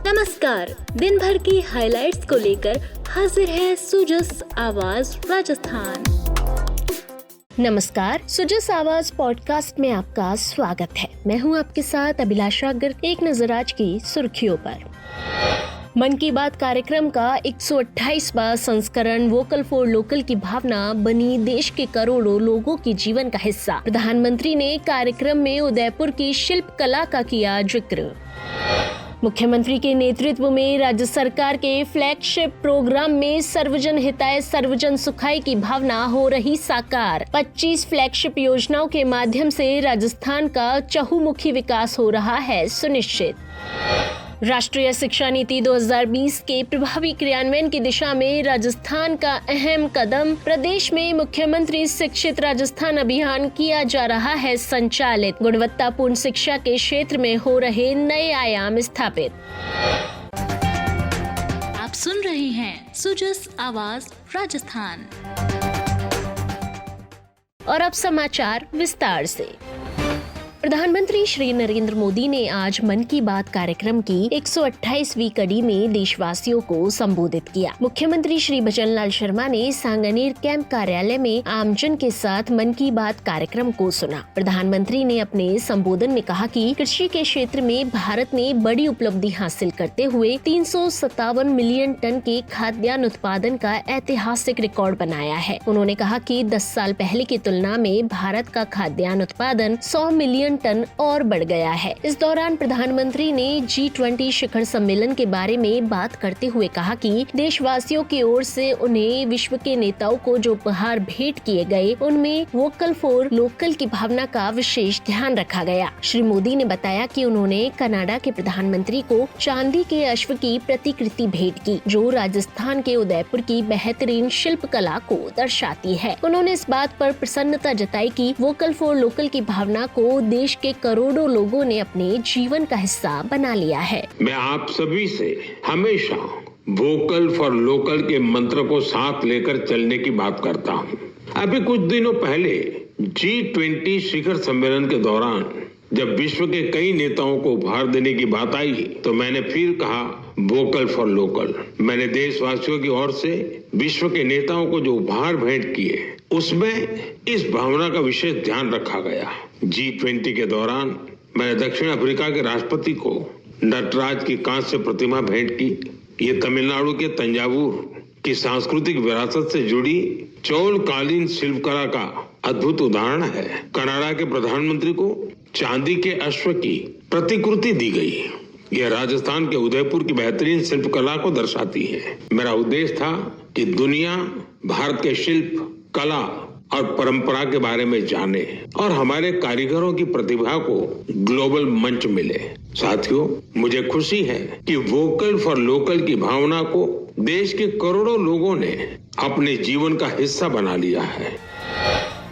नमस्कार, दिन भर की हाइलाइट्स को लेकर हाजिर है सुजस आवाज राजस्थान। नमस्कार, सुजस आवाज पॉडकास्ट में आपका स्वागत है। मैं हूं आपके साथ अभिलाषा गर्ग। एक नजर आज की सुर्खियों पर। मन की बात कार्यक्रम का 128वां संस्करण वोकल फॉर लोकल की भावना बनी देश के करोड़ों लोगों के जीवन का हिस्सा। प्रधानमंत्री ने कार्यक्रम में उदयपुर की शिल्प कला का किया जिक्र। मुख्यमंत्री के नेतृत्व में राज्य सरकार के फ्लैगशिप प्रोग्राम में सर्वजन हिताय सर्वजन सुखाय की भावना हो रही साकार। 25 फ्लैगशिप योजनाओं के माध्यम से राजस्थान का चहुमुखी विकास हो रहा है सुनिश्चित। राष्ट्रीय शिक्षा नीति 2020 के प्रभावी क्रियान्वयन की दिशा में राजस्थान का अहम कदम। प्रदेश में मुख्यमंत्री शिक्षित राजस्थान अभियान किया जा रहा है संचालित। गुणवत्तापूर्ण शिक्षा के क्षेत्र में हो रहे नए आयाम स्थापित। आप सुन रहे हैं सुजस आवाज राजस्थान। और अब समाचार विस्तार से। प्रधानमंत्री श्री नरेंद्र मोदी ने आज मन की बात कार्यक्रम की 128वीं कड़ी में देशवासियों को संबोधित किया। मुख्यमंत्री श्री भजनलाल शर्मा ने सांगानेर कैंप कार्यालय में आमजन के साथ मन की बात कार्यक्रम को सुना। प्रधानमंत्री ने अपने संबोधन में कहा कि कृषि के क्षेत्र में भारत ने बड़ी उपलब्धि हासिल करते हुए 357 मिलियन टन के खाद्यान्न उत्पादन का ऐतिहासिक रिकॉर्ड बनाया है। उन्होंने कहा कि 10 साल पहले की तुलना में भारत का खाद्यान्न उत्पादन 100 मिलियन टन और बढ़ गया है। इस दौरान प्रधानमंत्री ने G20 शिखर सम्मेलन के बारे में बात करते हुए कहा कि देशवासियों की ओर से उन्हें विश्व के नेताओं को जो उपहार भेंट किए गए उनमें वोकल फॉर लोकल की भावना का विशेष ध्यान रखा गया। श्री मोदी ने बताया कि उन्होंने कनाडा के प्रधानमंत्री को चांदी के अश्व की प्रतिकृति भेंट की, जो राजस्थान के उदयपुर की बेहतरीन शिल्प कला को दर्शाती है। उन्होंने इस बात पर प्रसन्नता जताई कि वोकल फॉर लोकल की भावना को देश के करोड़ों लोगों ने अपने जीवन का हिस्सा बना लिया है। मैं आप सभी से हमेशा वोकल फॉर लोकल के मंत्र को साथ लेकर चलने की बात करता हूँ। अभी कुछ दिनों पहले G20 शिखर सम्मेलन के दौरान जब विश्व के कई नेताओं को उपहार देने की बात आई तो मैंने फिर कहा वोकल फॉर लोकल। मैंने देशवासियों की ओर से विश्व के नेताओं को जो उपहार भेंट किए उसमें इस भावना का विशेष ध्यान रखा गया। G20 के दौरान मैंने दक्षिण अफ्रीका के राष्ट्रपति को नटराज की कांस्य प्रतिमा भेंट की। ये तमिलनाडु के तंजावुर की सांस्कृतिक विरासत से जुड़ी चौलकालीन शिल्पकला का अद्भुत उदाहरण है। कनाडा के प्रधानमंत्री को चांदी के अश्व की प्रतिकृति दी गई। यह राजस्थान के उदयपुर की बेहतरीन शिल्पकला को दर्शाती है। मेरा उद्देश्य था कि दुनिया भारत के शिल्प कला और परंपरा के बारे में जाने और हमारे कारीगरों की प्रतिभा को ग्लोबल मंच मिले। साथियों, मुझे खुशी है कि वोकल फॉर लोकल की भावना को देश के करोड़ों लोगों ने अपने जीवन का हिस्सा बना लिया है।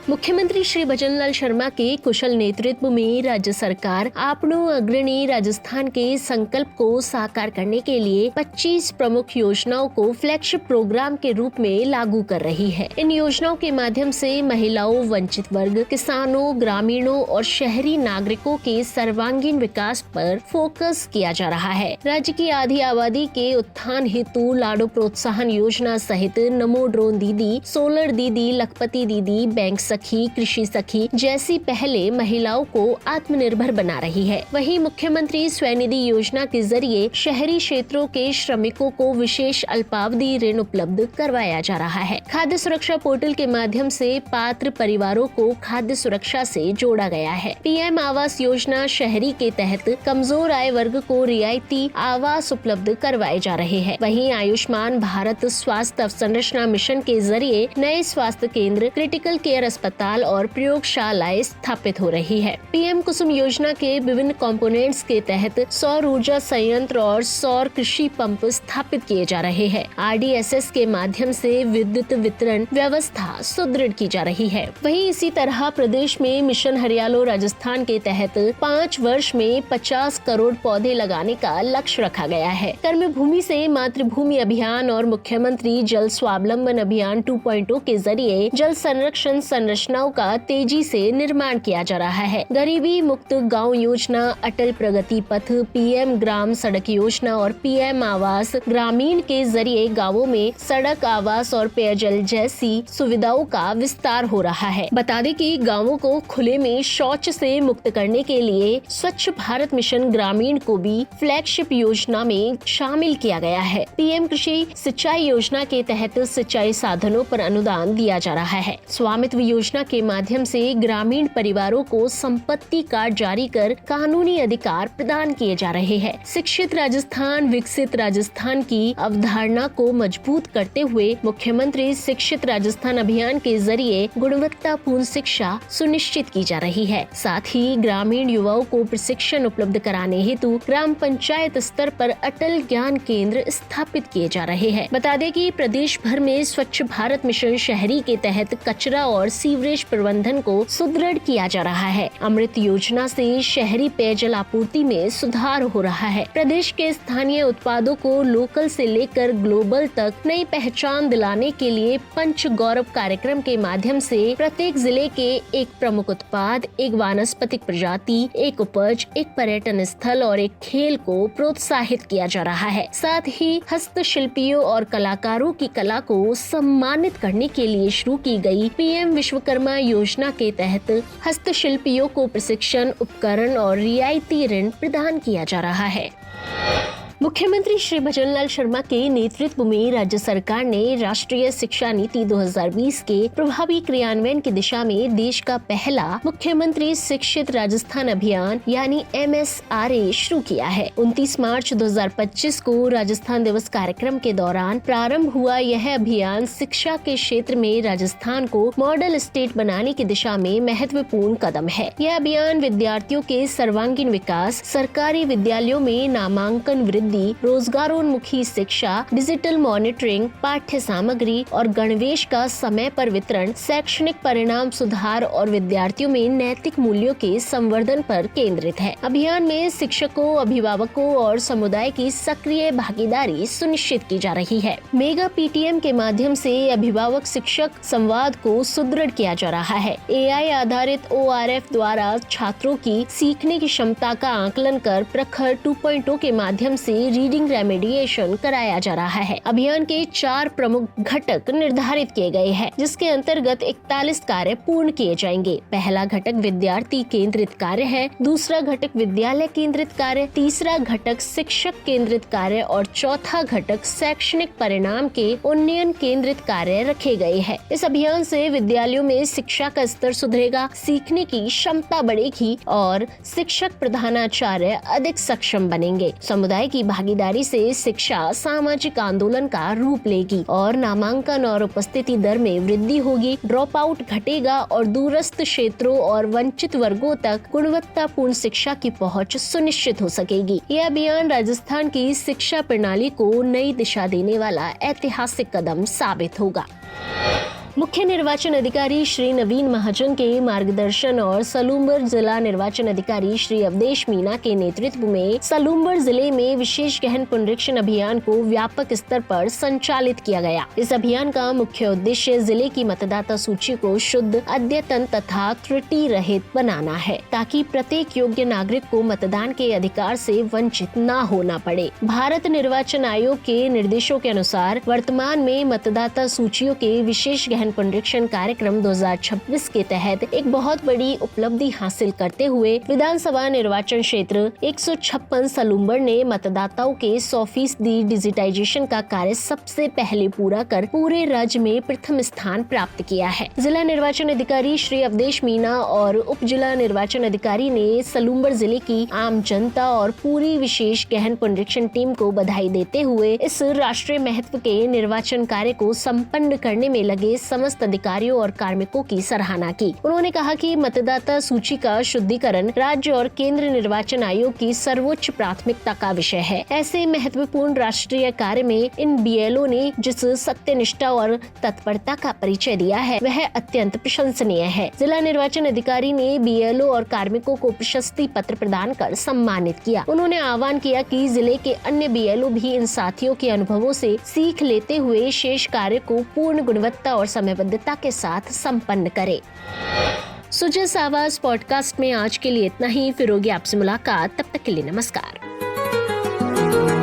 मुख्यमंत्री श्री भजनलाल शर्मा के कुशल नेतृत्व में राज्य सरकार आपनो अग्रणी राजस्थान के संकल्प को साकार करने के लिए 25 प्रमुख योजनाओं को फ्लैगशिप प्रोग्राम के रूप में लागू कर रही है। इन योजनाओं के माध्यम से महिलाओं, वंचित वर्ग, किसानों, ग्रामीणों और शहरी नागरिकों के सर्वांगीण विकास पर फोकस किया जा रहा है। राज्य की आधी आबादी के उत्थान हेतु लाडो प्रोत्साहन योजना सहित नमो ड्रोन दीदी, सोलर दीदी, लखपति दीदी, बैंक सखी, कृषि सखी जैसी पहले महिलाओं को आत्मनिर्भर बना रही है। वहीं मुख्यमंत्री स्वनिधि योजना के जरिए शहरी क्षेत्रों के श्रमिकों को विशेष अल्पावधि ऋण उपलब्ध करवाया जा रहा है। खाद्य सुरक्षा पोर्टल के माध्यम से पात्र परिवारों को खाद्य सुरक्षा से जोड़ा गया है। पीएम आवास योजना शहरी के तहत कमजोर आय वर्ग को रियायती आवास उपलब्ध करवाए जा रहे हैं। वहीं आयुष्मान भारत स्वास्थ्य अवसंरचना मिशन के जरिए नए स्वास्थ्य केंद्र, क्रिटिकल केयर अस्पताल और प्रयोगशालाएं स्थापित हो रही है। पीएम कुसुम योजना के विभिन्न कंपोनेंट्स के तहत सौर ऊर्जा संयंत्र और सौर कृषि पंप स्थापित किए जा रहे हैं। RDSS के माध्यम से विद्युत वितरण व्यवस्था सुदृढ़ की जा रही है। वहीं इसी तरह प्रदेश में मिशन हरियालो राजस्थान के तहत 5 वर्ष में 50 करोड़ पौधे लगाने का लक्ष्य रखा गया है। कर्मभूमि से मातृभूमि अभियान और मुख्यमंत्री जल स्वावलंबन अभियान 2.0 के जरिए जल संरक्षण संरचनाओं का तेजी से निर्माण किया जा रहा है। गरीबी मुक्त गाँव योजना, अटल प्रगति पथ, PM ग्राम सड़क योजना और PM आवास ग्रामीण के जरिए गाँवों में सड़क, आवास और पेयजल जैसी सुविधाओं का विस्तार हो रहा है। बता दें कि गाँवों को खुले में शौच से मुक्त करने के लिए स्वच्छ भारत मिशन ग्रामीण को भी फ्लैगशिप योजना में शामिल किया गया है। PM कृषि सिंचाई योजना के तहत सिंचाई साधनों पर अनुदान दिया जा रहा है। स्वामित्व योजना के माध्यम से ग्रामीण परिवारों को संपत्ति कार्ड जारी कर कानूनी अधिकार प्रदान किए जा रहे हैं। शिक्षित राजस्थान, विकसित राजस्थान की अवधारणा को मजबूत करते हुए मुख्यमंत्री शिक्षित राजस्थान अभियान के जरिए गुणवत्तापूर्ण शिक्षा सुनिश्चित की जा रही है। साथ ही ग्रामीण युवाओं को प्रशिक्षण उपलब्ध कराने हेतु ग्राम पंचायत स्तर पर अटल ज्ञान केंद्र स्थापित किए जा रहे हैं। बता दें कि प्रदेश भर में स्वच्छ भारत मिशन शहरी के तहत कचरा और सीवरेज प्रबंधन को सुदृढ़ किया जा रहा है। अमृत योजना से शहरी पेयजल आपूर्ति में सुधार हो रहा है। प्रदेश के स्थानीय उत्पादों को लोकल से लेकर ग्लोबल तक नई पहचान दिलाने के लिए पंच गौरव कार्यक्रम के माध्यम से प्रत्येक जिले के एक प्रमुख उत्पाद, एक वानस्पतिक प्रजाति, एक उपज, एक पर्यटन स्थल और एक खेल को प्रोत्साहित किया जा रहा है। साथ ही हस्तशिल्पियों और कलाकारों की कला को सम्मानित करने के लिए शुरू की गई PM विश्वकर्मा योजना के तहत हस्तशिल्पियों को प्रशिक्षण, उपकरण और रियायती ऋण प्रदान किया जा रहा है। मुख्यमंत्री श्री भजनलाल शर्मा के नेतृत्व में राज्य सरकार ने राष्ट्रीय शिक्षा नीति 2020 के प्रभावी क्रियान्वयन की दिशा में देश का पहला मुख्यमंत्री शिक्षित राजस्थान अभियान यानी MSRA शुरू किया है। 29 मार्च 2025 को राजस्थान दिवस कार्यक्रम के दौरान प्रारंभ हुआ यह अभियान शिक्षा के क्षेत्र में राजस्थान को मॉडल स्टेट बनाने की दिशा में महत्वपूर्ण कदम है। यह अभियान विद्यार्थियों के सर्वांगीण विकास, सरकारी विद्यालयों में नामांकन वृद्धि, रोजगारोन्मुखी शिक्षा, डिजिटल मॉनिटरिंग, पाठ्य सामग्री और गणवेश का समय पर वितरण, शैक्षणिक परिणाम सुधार और विद्यार्थियों में नैतिक मूल्यों के संवर्धन पर केंद्रित है। अभियान में शिक्षकों, अभिभावकों और समुदाय की सक्रिय भागीदारी सुनिश्चित की जा रही है। मेगा PTM के माध्यम से अभिभावक शिक्षक संवाद को सुदृढ़ किया जा रहा है। AI आधारित ORF द्वारा छात्रों की सीखने की क्षमता का आकलन कर प्रखर 2.0 के माध्यम से रीडिंग रेमेडिएशन कराया जा रहा है। अभियान के 4 प्रमुख घटक निर्धारित किए गए हैं, जिसके अंतर्गत 41 कार्य पूर्ण किए जाएंगे। पहला घटक विद्यार्थी केंद्रित कार्य है, दूसरा घटक विद्यालय केंद्रित कार्य, तीसरा घटक शिक्षक केंद्रित कार्य और चौथा घटक शैक्षणिक परिणाम के उन्नयन केंद्रित कार्य रखे गए हैं। इस अभियान से विद्यालयों में शिक्षा का स्तर सुधरेगा, सीखने की क्षमता बढ़ेगी और शिक्षक प्रधानाचार्य अधिक सक्षम बनेंगे। समुदाय की भागीदारी से शिक्षा सामाजिक आंदोलन का रूप लेगी और नामांकन और उपस्थिति दर में वृद्धि होगी, ड्रॉप आउट घटेगा और दूरस्थ क्षेत्रों और वंचित वर्गों तक गुणवत्तापूर्ण शिक्षा की पहुंच सुनिश्चित हो सकेगी। यह अभियान राजस्थान की शिक्षा प्रणाली को नई दिशा देने वाला ऐतिहासिक कदम साबित होगा। मुख्य निर्वाचन अधिकारी श्री नवीन महाजन के मार्गदर्शन और सलूम्बर जिला निर्वाचन अधिकारी श्री अवधेश मीना के नेतृत्व में सलूम्बर जिले में विशेष गहन पुनरीक्षण अभियान को व्यापक स्तर पर संचालित किया गया। इस अभियान का मुख्य उद्देश्य जिले की मतदाता सूची को शुद्ध, अद्यतन तथा त्रुटि रहित बनाना है, ताकि प्रत्येक योग्य नागरिक को मतदान के अधिकार से वंचित न होना पड़े। भारत निर्वाचन आयोग के निर्देशों के अनुसार वर्तमान में मतदाता सूचियों के विशेष पुनरीक्षण कार्यक्रम 2026 के तहत एक बहुत बड़ी उपलब्धि हासिल करते हुए विधानसभा निर्वाचन क्षेत्र 156 सलूम्बर ने मतदाताओं के 100% डिजिटाइजेशन का कार्य सबसे पहले पूरा कर पूरे राज्य में प्रथम स्थान प्राप्त किया है। जिला निर्वाचन अधिकारी श्री अवधेश मीना और उप जिला निर्वाचन अधिकारी ने सलूम्बर जिले की आम जनता और पूरी विशेष गहन पुनरीक्षण टीम को बधाई देते हुए इस राष्ट्रीय महत्व के निर्वाचन कार्य को संपन्न करने में लगे समस्त अधिकारियों और कार्मिकों की सराहना की। उन्होंने कहा कि मतदाता सूची का शुद्धिकरण राज्य और केंद्र निर्वाचन आयोग की सर्वोच्च प्राथमिकता का विषय है। ऐसे महत्वपूर्ण राष्ट्रीय कार्य में इन BLO ने जिस सत्यनिष्ठा और तत्परता का परिचय दिया है वह अत्यंत प्रशंसनीय है। जिला निर्वाचन अधिकारी ने BLO और कार्मिकों को प्रशस्ति पत्र प्रदान कर सम्मानित किया। उन्होंने आह्वान किया कि जिले के अन्य BLO भी इन साथियों के अनुभवों से सीख लेते हुए शेष कार्य को पूर्ण गुणवत्ता और समयबद्धता के साथ संपन्न करे। सुजस आवाज पॉडकास्ट में आज के लिए इतना ही। फिर होगी आपसे मुलाकात, तब तक के लिए नमस्कार।